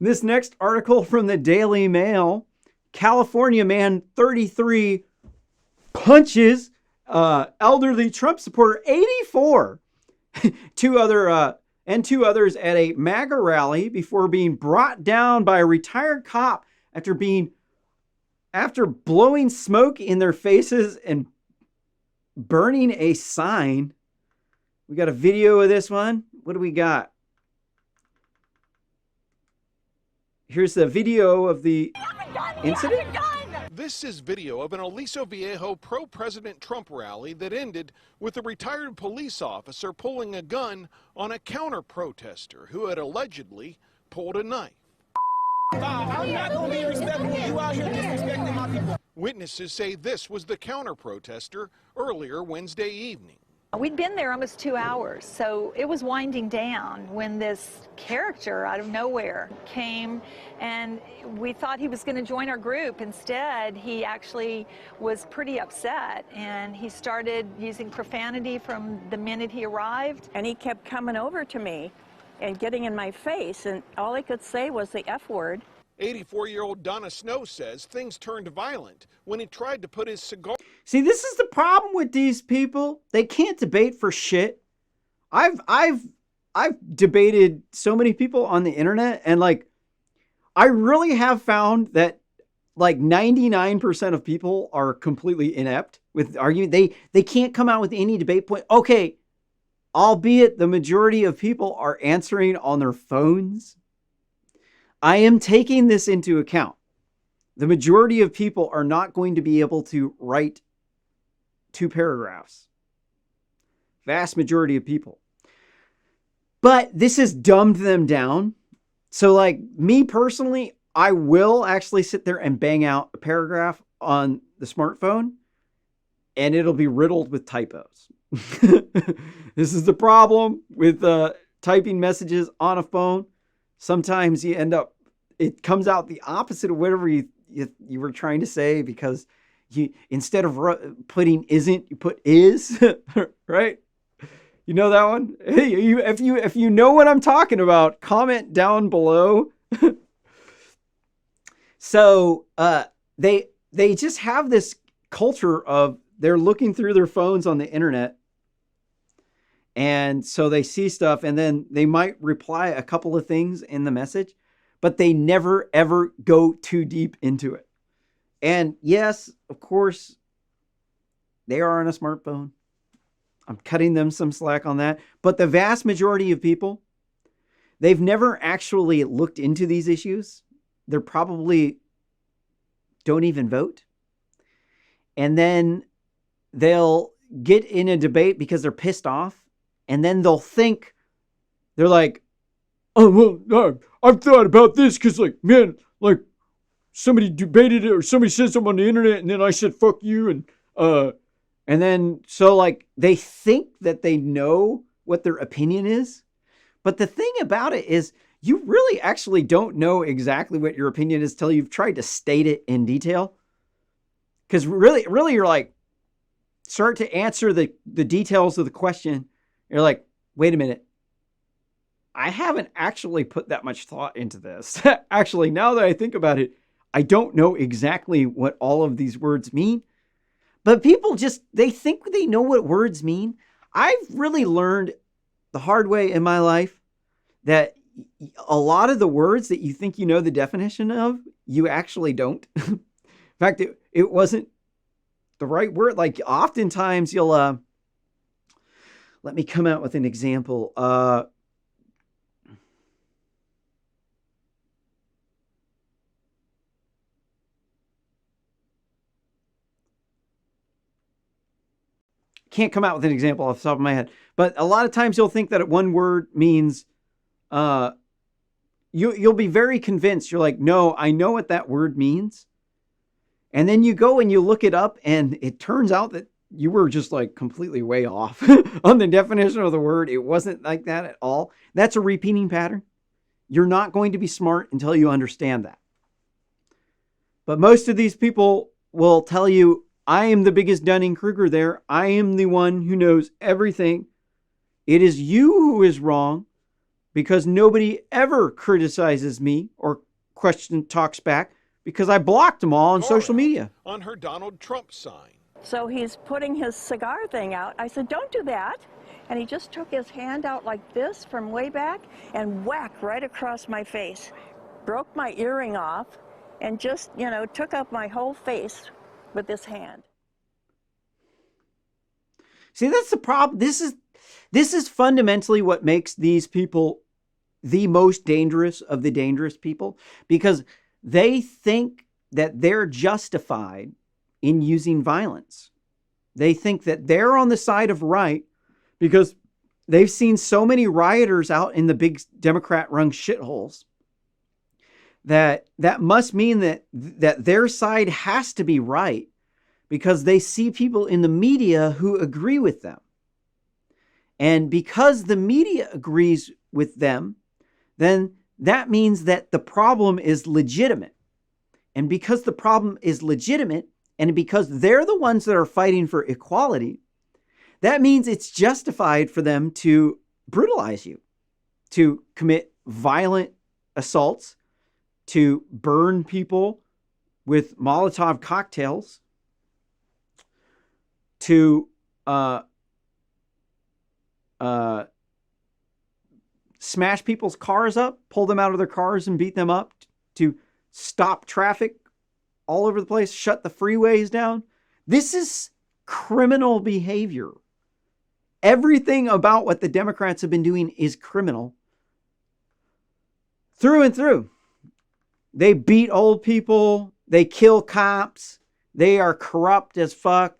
This next article from the Daily Mail, California man 33 punches elderly Trump supporter 84. Two others at a MAGA rally before being brought down by a retired cop after blowing smoke in their faces and burning a sign. We got a video of this one. What do we got? Here's the video of the incident. This is video of an Aliso Viejo pro-President Trump rally that ended with a retired police officer pulling a gun on a counter-protester who had allegedly pulled a knife. I'm not going to be respectful. You out here disrespecting my people. Witnesses say this was the counter-protester earlier Wednesday evening. We'd been there almost 2 hours, so it was winding down when this character out of nowhere came, and we thought he was going to join our group. Instead, he actually was pretty upset, and he started using profanity from the minute he arrived. And he kept coming over to me and getting in my face, and all I could say was the F word. 84-year-old Donna Snow says things turned violent when he tried to put his cigar... See, this is the problem with these people. They can't debate for shit. I've debated so many people on the internet, and like, I really have found that like 99% of people are completely inept with arguing. They can't come out with any debate point. Okay, albeit the majority of people are answering on their phones. I am taking this into account. The majority of people are not going to be able to write 2 paragraphs. Vast majority of people. But this has dumbed them down. So like me personally, I will actually sit there and bang out a paragraph on the smartphone, and it'll be riddled with typos. This is the problem with typing messages on a phone. Sometimes you end up, it comes out the opposite of whatever you were trying to say, because you, instead of putting isn't, you put is, right? You know that one? Hey, if you know what I'm talking about, comment down below. So they just have this culture of they're looking through their phones on the internet. And so they see stuff, and then they might reply a couple of things in the message, but they never, ever go too deep into it. And yes, of course, they are on a smartphone. I'm cutting them some slack on that. But the vast majority of people, they've never actually looked into these issues. They're probably don't even vote. And then they'll get in a debate because they're pissed off. And then they'll think, they're like, oh, well, I've thought about this because, like, man, like, somebody debated it or somebody said something on the internet, and then I said, fuck you. And then, so, like, they think that they know what their opinion is. But the thing about it is, you really actually don't know exactly what your opinion is till you've tried to state it in detail. Because really, you're like, start to answer the details of the question. You're like, wait a minute. I haven't actually put that much thought into this. Actually, now that I think about it, I don't know exactly what all of these words mean. But people just, they think they know what words mean. I've really learned the hard way in my life that a lot of the words that you think you know the definition of, you actually don't. In fact, it wasn't the right word. Like, oftentimes you'll, let me come out with an example. Can't come out with an example off the top of my head. But a lot of times you'll think that one word means, you'll be very convinced. You're like, no, I know what that word means. And then you go and you look it up, and it turns out that you were just like completely way off on the definition of the word. It wasn't like that at all. That's a repeating pattern. You're not going to be smart until you understand that. But most of these people will tell you, I am the biggest Dunning-Kruger there. I am the one who knows everything. It is you who is wrong because nobody ever criticizes me or question talks back because I blocked them all on Call social out media. on her Donald Trump sign. So he's putting his cigar thing out. I said, don't do that. And he just took his hand out like this from way back and whacked right across my face. Broke my earring off and just, took up my whole face with this hand. See, that's the problem. This is fundamentally what makes these people the most dangerous of the dangerous people, because they think that they're justified in using violence. They think that they're on the side of right because they've seen so many rioters out in the big Democrat-run shitholes that must mean that their side has to be right because they see people in the media who agree with them. And because the media agrees with them, then that means that the problem is legitimate. And because the problem is legitimate, and because they're the ones that are fighting for equality, that means it's justified for them to brutalize you, to commit violent assaults, to burn people with Molotov cocktails, to smash people's cars up, pull them out of their cars and beat them up, to stop traffic all over the place, shut the freeways down. This is criminal behavior. Everything about what the Democrats have been doing is criminal. Through and through. They beat old people. They kill cops. They are corrupt as fuck.